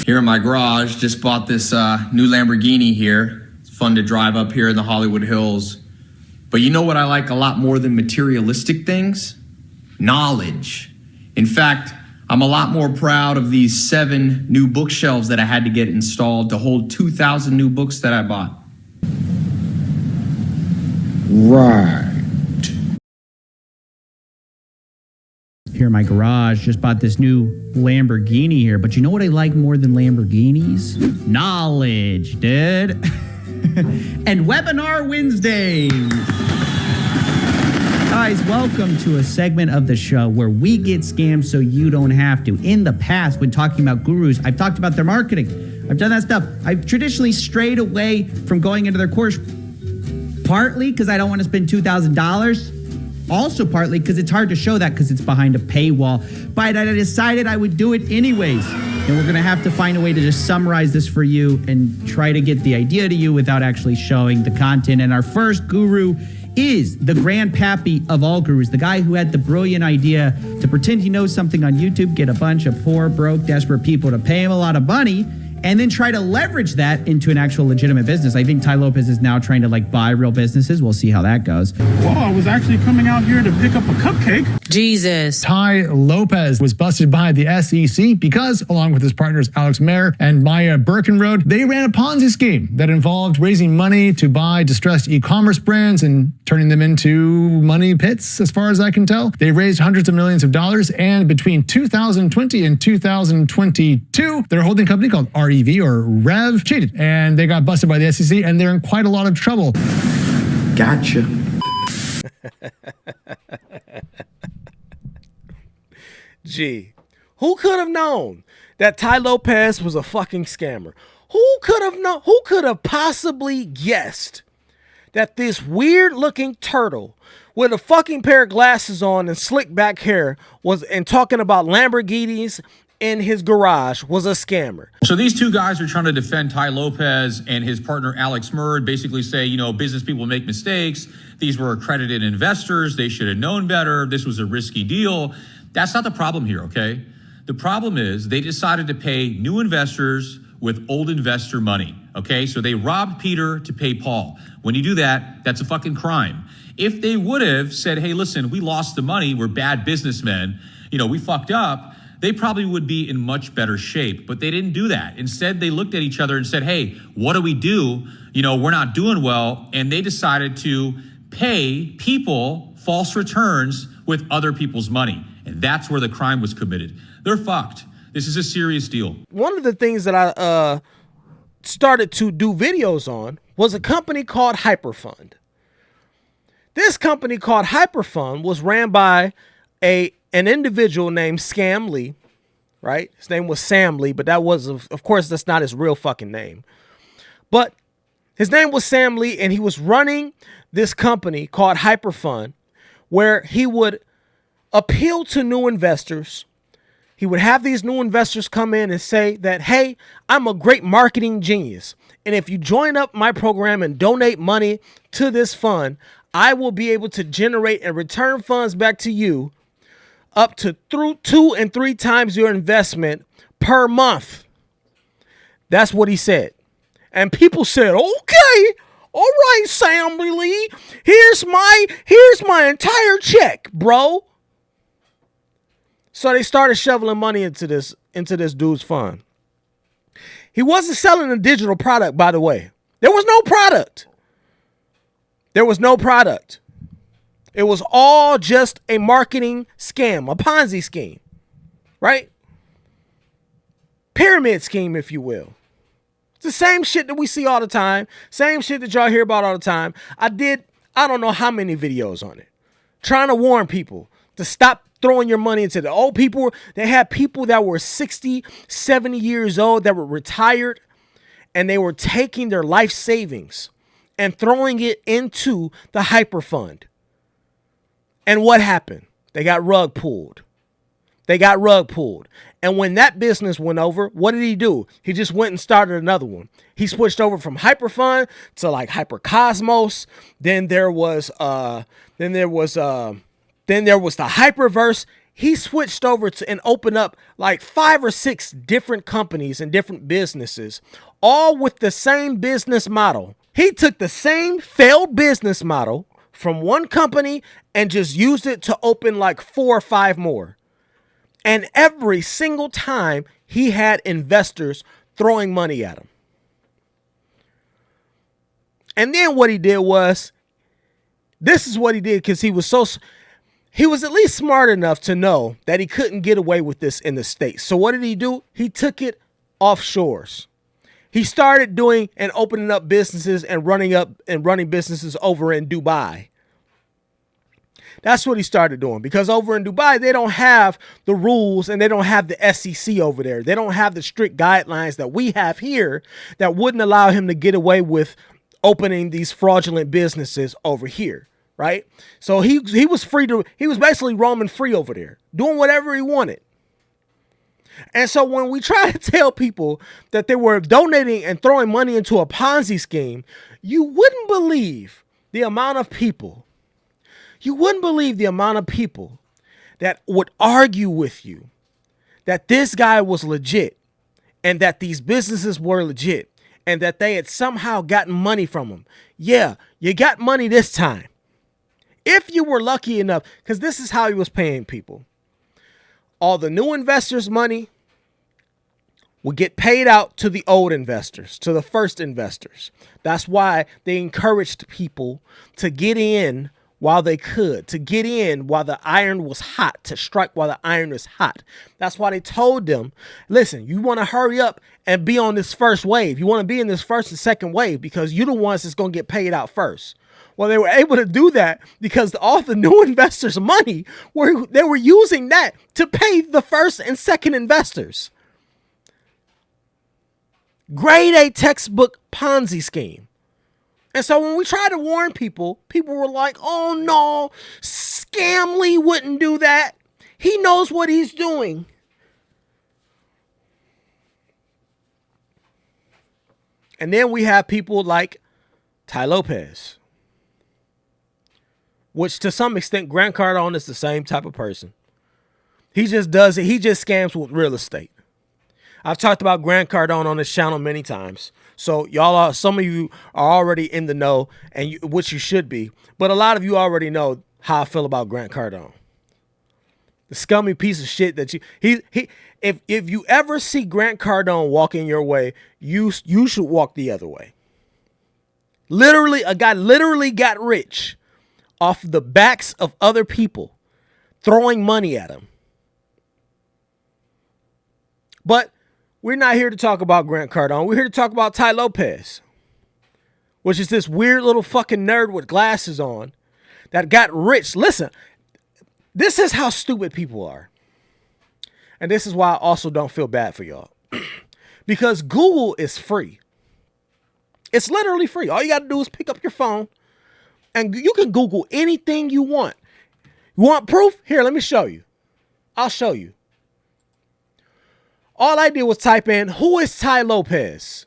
Here in my garage, just bought this new Lamborghini here. It's fun to drive up here in the Hollywood Hills. But you know what I like a lot more than materialistic things? Knowledge. In fact, I'm a lot more proud of these 7 new bookshelves that I had to get installed to hold 2,000 new books that I bought. Right. Here in my garage, just bought this new Lamborghini here. But you know what I like more than Lamborghinis? Knowledge, dude. And Webinar Wednesday. Guys, welcome to a segment of the show where we get scammed so you don't have to. In the past, when talking about gurus, I've talked about their marketing. I've done that stuff. I've traditionally strayed away from going into their course, partly because I don't want to spend $2,000. Also partly because it's hard to show that because it's behind a paywall. But I decided I would do it anyways. And we're going to have to find a way to just summarize this for you and try to get the idea to you without actually showing the content. And our first guru is the grandpappy of all gurus, the guy who had the brilliant idea to pretend he knows something on YouTube, get a bunch of poor, broke, desperate people to pay him a lot of money, and then try to leverage that into an actual legitimate business. I think Tai Lopez is now trying to buy real businesses. We'll see how that goes. Well, I was actually coming out here to pick up a cupcake. Jesus. Tai Lopez was busted by the SEC because, along with his partners Alex Mayer and Maya Birkenrode, they ran a Ponzi scheme that involved raising money to buy distressed e-commerce brands and turning them into money pits, as far as I can tell. They raised hundreds of millions of dollars, and between 2020 and 2022, their holding company called REV or Rev cheated, and they got busted by the SEC, and they're in quite a lot of trouble. Gotcha. Gee, who could have known that Tai Lopez was a fucking scammer? Who could have known? Who could have possibly guessed that this weird looking turtle with a fucking pair of glasses on and slick back hair and talking about Lamborghinis in his garage was a scammer? So these two guys are trying to defend Tai Lopez and his partner Alex Murd, basically say, business people make mistakes. These were accredited investors. They should have known better. This was a risky deal. That's not the problem here, okay? The problem is they decided to pay new investors with old investor money, okay? So they robbed Peter to pay Paul. When you do that, that's a fucking crime. If they would have said, hey, listen, we lost the money. We're bad businessmen. We fucked up. They probably would be in much better shape, but they didn't do that. Instead, they looked at each other and said, hey, what do we do? We're not doing well. And they decided to pay people false returns with other people's money. And that's where the crime was committed. They're fucked. This is a serious deal. One of the things that I started to do videos on was a company called Hyperfund. This company called Hyperfund was ran by an individual named Scam Lee, right? His name was Sam Lee, but that was, of course, that's not his real fucking name. But his name was Sam Lee, and he was running this company called Hyperfund, where he would appeal to new investors. He would have these new investors come in and say that, hey, I'm a great marketing genius. And if you join up my program and donate money to this fund, I will be able to generate and return funds back to you up to through 2 and 3 times your investment per month. That's what he said. And people said, okay, all right, Sam Lee, here's my entire check, bro. So they started shoveling money into this dude's fund. He wasn't selling a digital product, by the way. There was no product. There was no product. It was all just a marketing scam, a Ponzi scheme, right? Pyramid scheme, if you will. It's the same shit that we see all the time. Same shit that y'all hear about all the time. I don't know how many videos on it, trying to warn people to stop throwing your money into the old people. They had people that were 60, 70 years old that were retired, and they were taking their life savings and throwing it into the Hyperfund. And what happened? They got rug pulled. And when that business went over, what did he do? He just went and started another one. He switched over from Hyperfund to Hypercosmos. Then there was the Hyperverse. he switched over to and opened up like 5 or 6 different companies and different businesses, all with the same business model. He took the same failed business model from one company and just used it to open like 4 or 5 more. And every single time he had investors throwing money at him. And then what he did was, this is what he did because he was at least smart enough to know that he couldn't get away with this in the States. So what did he do? He took it offshores. He started doing and opening up businesses and running businesses over in Dubai. That's what he started doing, because over in Dubai, they don't have the rules and they don't have the SEC over there. They don't have the strict guidelines that we have here that wouldn't allow him to get away with opening these fraudulent businesses over here, right? So he was basically roaming free over there, doing whatever he wanted. And so when we try to tell people that they were donating and throwing money into a Ponzi scheme, you wouldn't believe the amount of people that would argue with you that this guy was legit and that these businesses were legit and that they had somehow gotten money from him. Yeah, you got money this time. If you were lucky enough, because this is how he was paying people. All the new investors' money would get paid out to the old investors, to the first investors. That's why they encouraged people to get in while they could, to get in while the iron was hot, to strike while the iron is hot. That's why they told them, listen, you want to hurry up and be on this first wave. You want to be in this first and second wave because you're the ones that's going to get paid out first. Well, they were able to do that because all the new investors' money, they were using that to pay the first and second investors. Grade A textbook Ponzi scheme. And so when we tried to warn people, people were like, oh no, Scamly wouldn't do that. He knows what he's doing. And then we have people like Tai Lopez, which to some extent, Grant Cardone is the same type of person. He just does it. He just scams with real estate. I've talked about Grant Cardone on this channel many times. So some of you are already in the know, and which you should be. But a lot of you already know how I feel about Grant Cardone. The scummy piece of shit that if you ever see Grant Cardone walking your way, you should walk the other way. Literally, a guy literally got rich off the backs of other people throwing money at him. But we're not here to talk about Grant Cardone. We're here to talk about Tai Lopez, which is this weird little fucking nerd with glasses on that got rich. Listen, this is how stupid people are. And this is why I also don't feel bad for y'all. Because Google is free. It's literally free. All you got to do is pick up your phone and you can Google anything you want. You want proof? Here, let me show you. I'll show you. All I did was type in, who is Tai Lopez?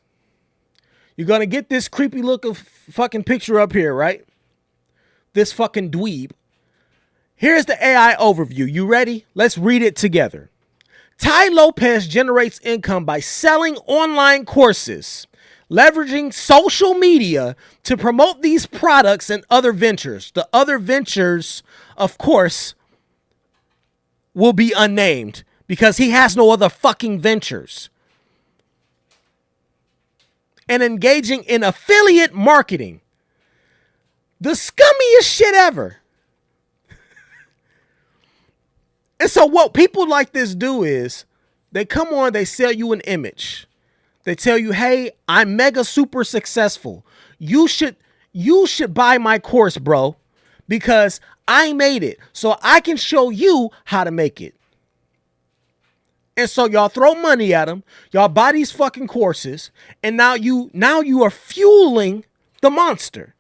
You're going to get this creepy look of fucking picture up here, right? This fucking dweeb. Here's the AI overview. You ready? Let's read it together. Tai Lopez generates income by selling online courses, leveraging social media to promote these products and other ventures. The other ventures, of course, will be unnamed because he has no other fucking ventures. And engaging in affiliate marketing. The scummiest shit ever. And so what people like this do is they come on, they sell you an image. They tell you, hey, I'm mega super successful. You should buy my course, bro, because I made it. So I can show you how to make it. And so y'all throw money at them. Y'all buy these fucking courses. And now you are fueling the monster.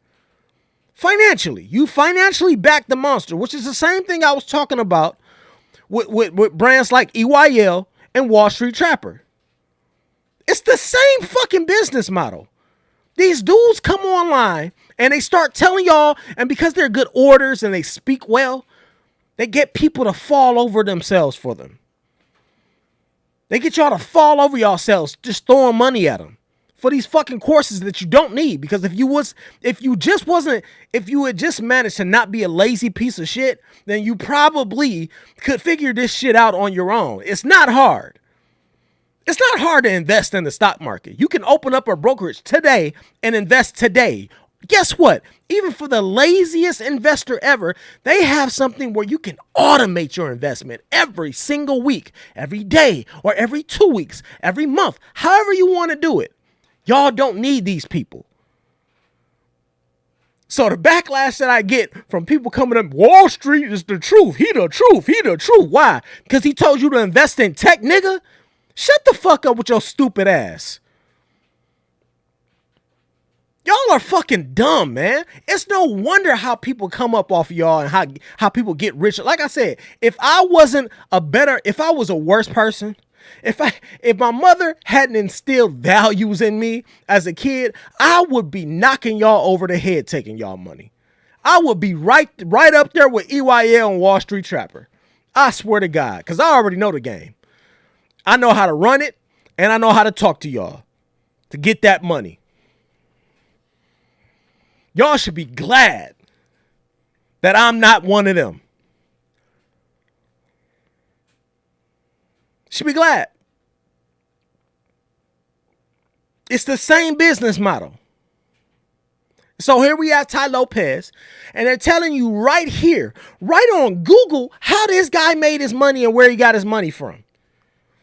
Financially. You financially back the monster, which is the same thing I was talking about with brands like EYL and Wall Street Trapper. It's the same fucking business model. These dudes come online and they start telling y'all, and because they're good orders and they speak well, They get people to fall over themselves for them. They get y'all to fall over yourselves just throwing money at them for these fucking courses that you don't need. Because if you had just managed to not be a lazy piece of shit, then you probably could figure this shit out on your own. It's not hard. It's not hard to invest in the stock market. You can open up a brokerage today and invest today. Guess what? Even for the laziest investor ever, they have something where you can automate your investment every single week, every day, or every 2 weeks, every month, however you want to do it. Y'all don't need these people. So the backlash that I get from people coming up, Wall Street is the truth. He the truth. He the truth. Why? Because he told you to invest in tech, nigga? Shut the fuck up with your stupid ass. Y'all are fucking dumb, man. It's no wonder how people come up off of y'all and how people get rich. Like I said, if I was a worse person, if my mother hadn't instilled values in me as a kid, I would be knocking y'all over the head taking y'all money. I would be right up there with EYL and Wall Street Trapper. I swear to God, because I already know the game. I know how to run it, and I know how to talk to y'all to get that money. Y'all should be glad that I'm not one of them. Should be glad. It's the same business model. So here we have Tai Lopez, and they're telling you right here, right on Google, how this guy made his money and where he got his money from.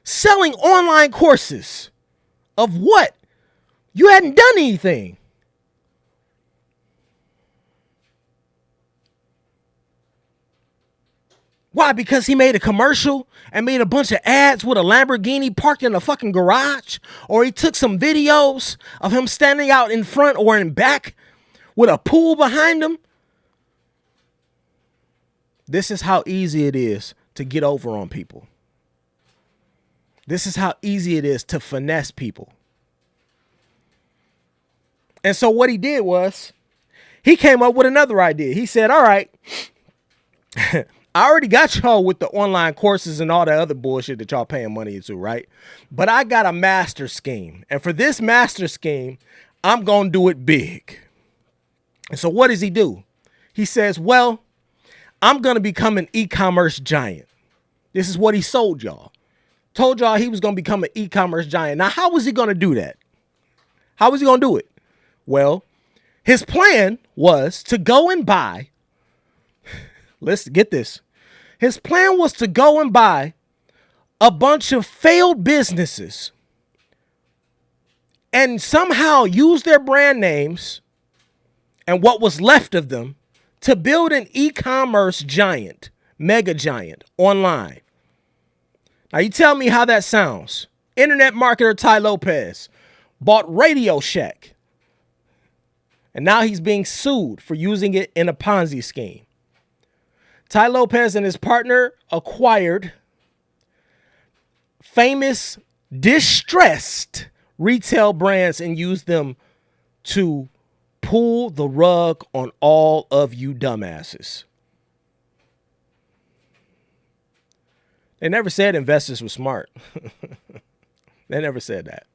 Selling online courses of what? You hadn't done anything. Why? Because he made a commercial and made a bunch of ads with a Lamborghini parked in a fucking garage? Or he took some videos of him standing out in front or in back with a pool behind him? This is how easy it is to get over on people. This is how easy it is to finesse people. And so what he did was, he came up with another idea. He said, all right, I already got y'all with the online courses and all that other bullshit that y'all paying money into, right? But I got a master scheme. And for this master scheme, I'm going to do it big. And so what does he do? He says, well, I'm going to become an e-commerce giant. This is what he sold y'all. Told y'all he was going to become an e-commerce giant. Now, how was he going to do that? How was he going to do it? Well, his plan was to go and buy, let's get this. His plan was to go and buy a bunch of failed businesses and somehow use their brand names and what was left of them to build an e-commerce giant, mega giant online. Now you tell me how that sounds. Internet marketer Tai Lopez bought Radio Shack, and now he's being sued for using it in a Ponzi scheme. Tai Lopez and his partner acquired famous distressed retail brands and used them to pull the rug on all of you dumbasses. They never said investors were smart. They never said that.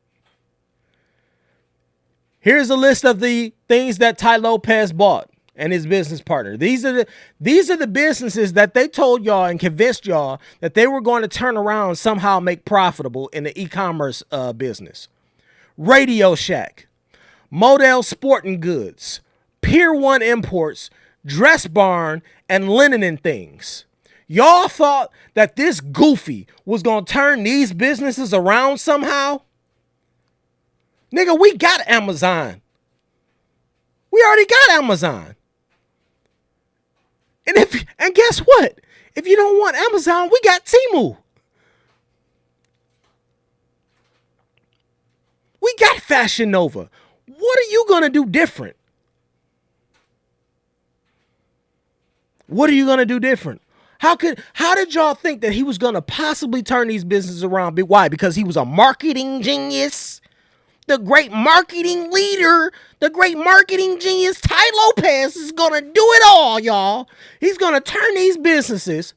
Here's a list of the things that Tai Lopez bought and his business partner. These are the businesses that they told y'all and convinced y'all that they were going to turn around and somehow make profitable in the e-commerce business. Radio Shack, Model Sporting Goods, Pier 1 Imports, Dress Barn, and Linen and Things. Y'all thought that this goofy was going to turn these businesses around somehow? Nigga, we got Amazon. We already got Amazon. And guess what? If you don't want Amazon, we got Temu. We got Fashion Nova. What are you going to do different? What are you going to do different? How did y'all think that he was going to possibly turn these businesses around? Why? Because he was a marketing genius? the great marketing leader, the great marketing genius, Tai Lopez, is going to do it all, y'all. He's going to turn these businesses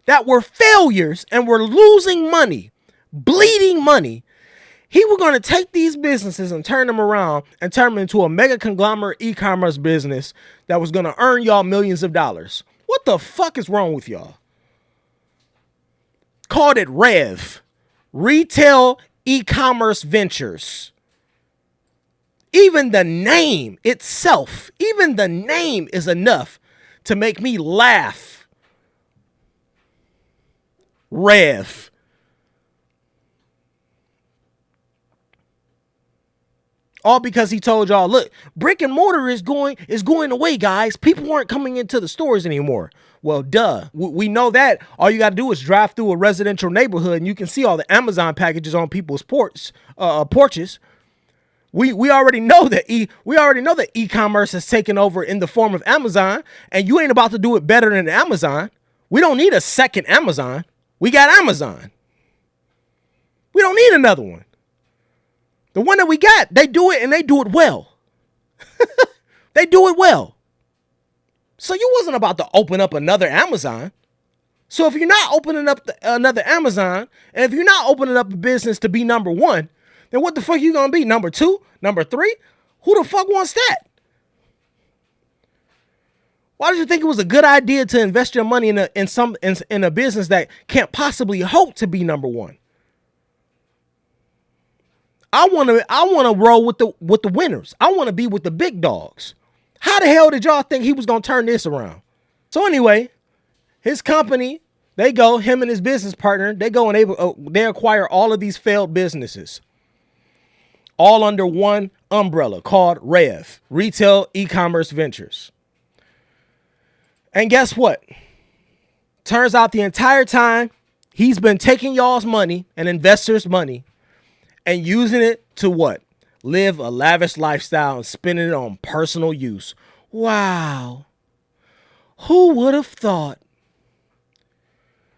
that were failures and were losing money, bleeding money. He was going to take these businesses and turn them around and turn them into a mega conglomerate e-commerce business that was going to earn y'all millions of dollars. What the fuck is wrong with y'all? Called it REV, Retail E-Commerce Ventures. Even the name itself, even the name is enough to make me laugh. REV. All because he told y'all, look, brick and mortar is going away, guys. People aren't coming into the stores anymore. Well, duh. We know that. All you got to do is drive through a residential neighborhood and you can see all the Amazon packages on people's porches. We already know that e-commerce has taken over in the form of Amazon, and you ain't about to do it better than Amazon. We don't need a second Amazon. We got Amazon. We don't need another one. The one that we got, they do it and they do it well. They do it well. So you wasn't about to open up another Amazon. So if you're not opening up another Amazon, and if you're not opening up a business to be number one, then what the fuck you gonna be? Number two? Number three? Who the fuck wants that? Why did you think it was a good idea to invest your money in a business that can't possibly hope to be number one? I want to roll with the winners. I want to be with the big dogs. How the hell did y'all think he was going to turn this around? So anyway, his company, him and his business partner, they acquire all of these failed businesses, all under one umbrella called REV, Retail E-Commerce Ventures. And guess what? Turns out the entire time he's been taking y'all's money and investors' money and using it to what? Live a lavish lifestyle and spending it on personal use. Wow. Who would have thought?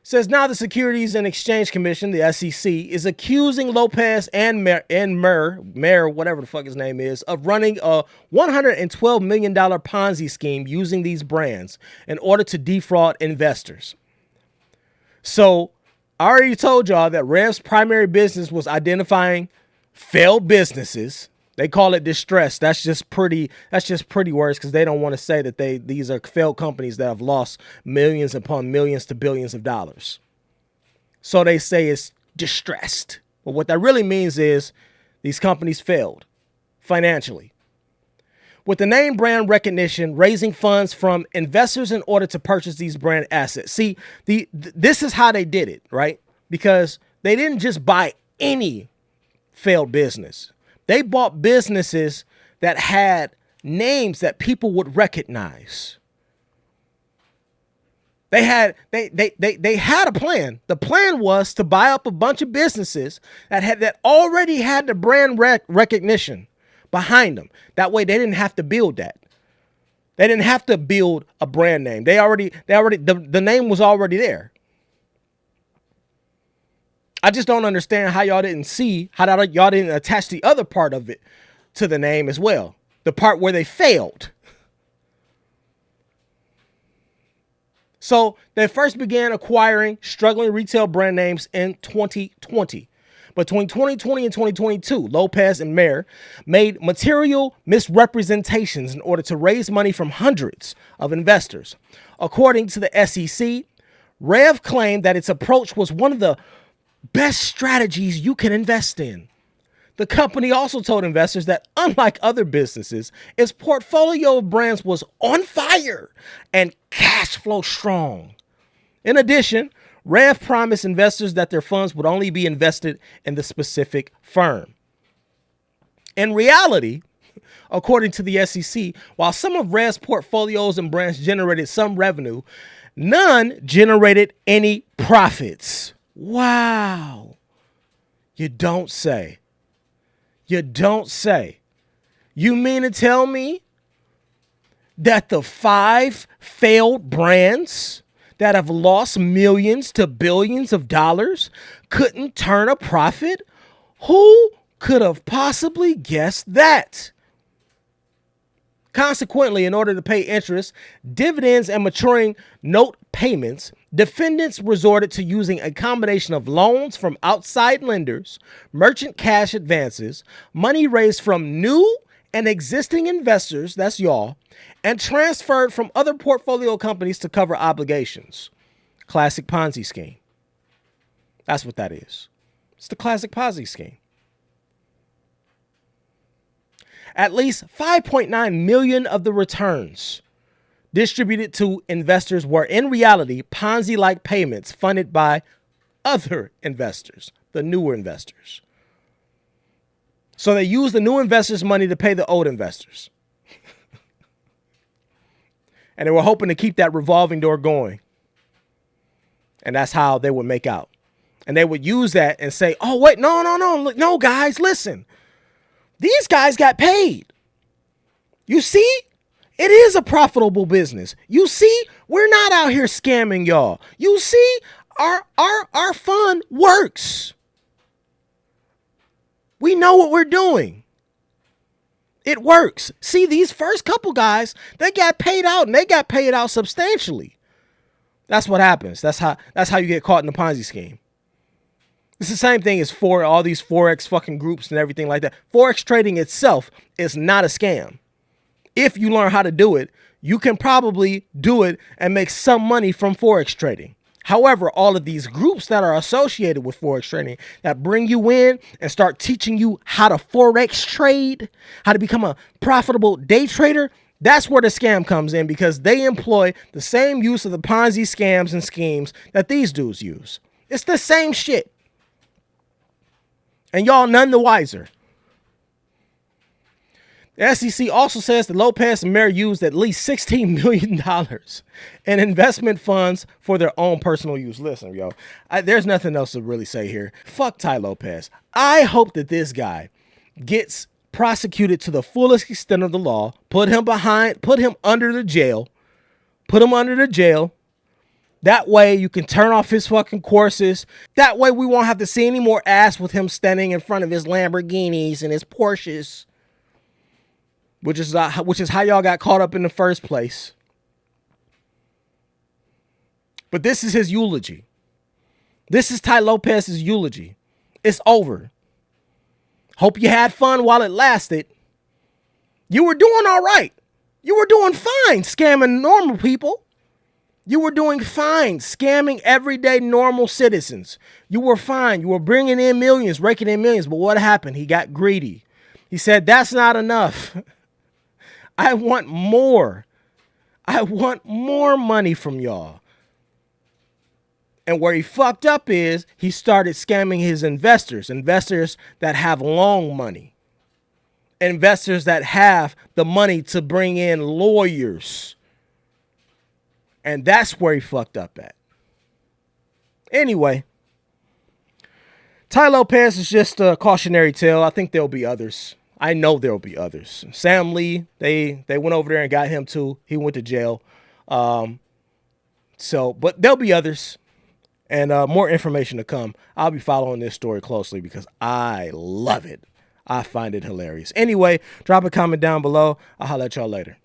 Says now the Securities and Exchange Commission, the SEC, is accusing Lopez and Mayer, whatever the fuck his name is, of running a $112 million Ponzi scheme using these brands in order to defraud investors. So I already told y'all that REV's primary business was identifying failed businesses. They call it distress. That's just pretty words because they don't want to say that these are failed companies that have lost millions upon millions to billions of dollars. So they say it's distressed. But what that really means is these companies failed financially. With the name brand recognition, raising funds from investors in order to purchase these brand assets. See, this is how they did it, right? Because they didn't just buy any failed business. They bought businesses that had names that people would recognize. They had a plan. The plan was to buy up a bunch of businesses that already had the brand recognition behind them. That way they didn't have to build that. They didn't have to build a brand name. The name was already there. I just don't understand how y'all didn't attach the other part of it to the name as well. The part where they failed. So they first began acquiring struggling retail brand names in 2020. Between 2020 and 2022, Lopez and Mayer made material misrepresentations in order to raise money from hundreds of investors. According to the SEC, REV claimed that its approach was one of the best strategies you can invest in. The company also told investors that unlike other businesses, its portfolio of brands was on fire and cash flow strong. In addition, REV promised investors that their funds would only be invested in the specific firm. In reality, according to the SEC, while some of REV's portfolios and brands generated some revenue, none generated any profits. Wow. You don't say. You don't say. You mean to tell me that the 5 failed brands that have lost millions to billions of dollars couldn't turn a profit? Who could have possibly guessed that? Consequently, in order to pay interest, dividends, and maturing note payments, defendants resorted to using a combination of loans from outside lenders, merchant cash advances, money raised from new and existing investors, that's y'all, and transferred from other portfolio companies to cover obligations. Classic Ponzi scheme. That's what that is. It's the classic Ponzi scheme. At least 5.9 million of the returns distributed to investors were in reality Ponzi-like payments funded by other investors, the newer investors. So they used the new investors' money to pay the old investors. And they were hoping to keep that revolving door going. And that's how they would make out. And they would use that and say, oh, wait, no, guys, listen. These guys got paid. You see, it is a profitable business. You see, we're not out here scamming y'all. You see, our fund works. We know what we're doing. It works. See, these first couple guys, they got paid out, and they got paid out substantially. That's what happens. That's how you get caught in the Ponzi scheme. It's the same thing as for all these Forex fucking groups and everything like that. Forex trading itself is not a scam. If you learn how to do it, you can probably do it and make some money from Forex trading. However, all of these groups that are associated with Forex trading that bring you in and start teaching you how to Forex trade, how to become a profitable day trader, that's where the scam comes in, because they employ the same use of the Ponzi scams and schemes that these dudes use. It's the same shit. And y'all none the wiser. The SEC also says that Lopez and Mayer used at least $16 million in investment funds for their own personal use. Listen, yo, there's nothing else to really say here. Fuck Tai Lopez. I hope that this guy gets prosecuted to the fullest extent of the law, put him under the jail. That way you can turn off his fucking courses. That way we won't have to see any more ass with him standing in front of his Lamborghinis and his Porsches, which is how y'all got caught up in the first place. But this is his eulogy. This is Tai Lopez's eulogy. It's over. Hope you had fun while it lasted. You were doing all right. You were doing fine scamming normal people. You were doing fine scamming everyday normal citizens. You were fine. You were bringing in millions, raking in millions. But what happened? He got greedy. He said, that's not enough. I want more. I want more money from y'all. And where he fucked up is he started scamming his investors that have long money, investors that have the money to bring in lawyers. And that's where he fucked up at. Anyway, Tai Lopez is just a cautionary tale. I think there'll be others. I know there'll be others. Sam Lee, they went over there and got him too. He went to jail. But there'll be others. And more information to come. I'll be following this story closely because I love it. I find it hilarious. Anyway, drop a comment down below. I'll holler at y'all later.